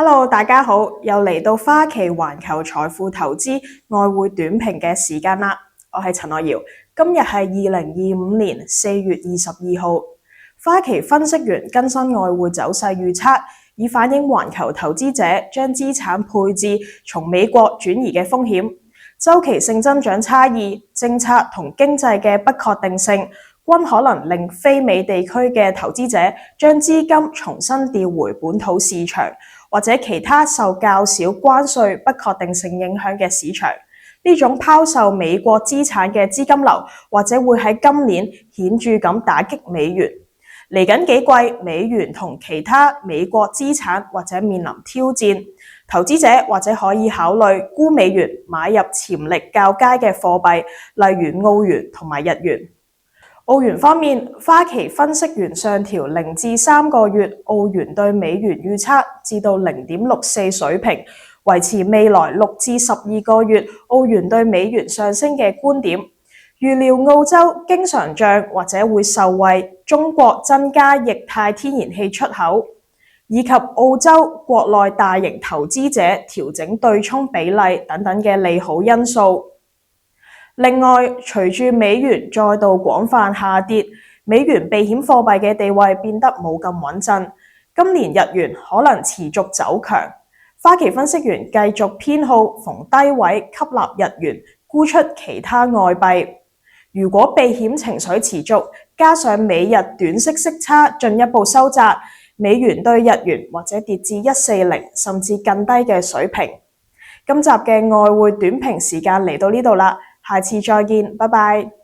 Hello，大家好，又嚟到花旗環球財富投資外匯短評嘅時間啦。我係陳樂瑤，今日係2025年4月22號。花旗分析員更新外匯走勢預測，以反映環球投資者將資產配置從美國轉移嘅風險、週期性增長差異、政策同經濟嘅不確定性，均可能令非美地區嘅投資者將資金重新調回本土市場，或者其他受較少關稅不確定性影響嘅市場。呢種拋售美國資產嘅資金流，或者會喺今年顯著咁打擊美元。嚟緊幾季，美元同其他美國資產或者面臨挑戰，投資者或者可以考慮沽美元買入潛力較佳嘅貨幣，例如澳元同埋日元。澳元方面，花旗分析員上調0至3個月澳元對美元預測至到0.64水平，維持未來6至12個月澳元對美元上升嘅觀點。預料澳洲經常帳或者會受惠中國增加液態天然氣出口，以及澳洲國內大型投資者調整對沖比例等等嘅利好因素。另外，隨住美元再度廣泛下跌，美元避險貨幣嘅地位變得冇咁穩陣。今年日元可能持續走強。花旗分析員繼續偏好逢低位吸納日元，沽出其他外幣。如果避險情緒持續，加上美日短息息差進一步收窄，美元對日元或者跌至140甚至更低嘅水平。今集嘅外匯短評時間嚟到呢度啦，下次再見，拜拜。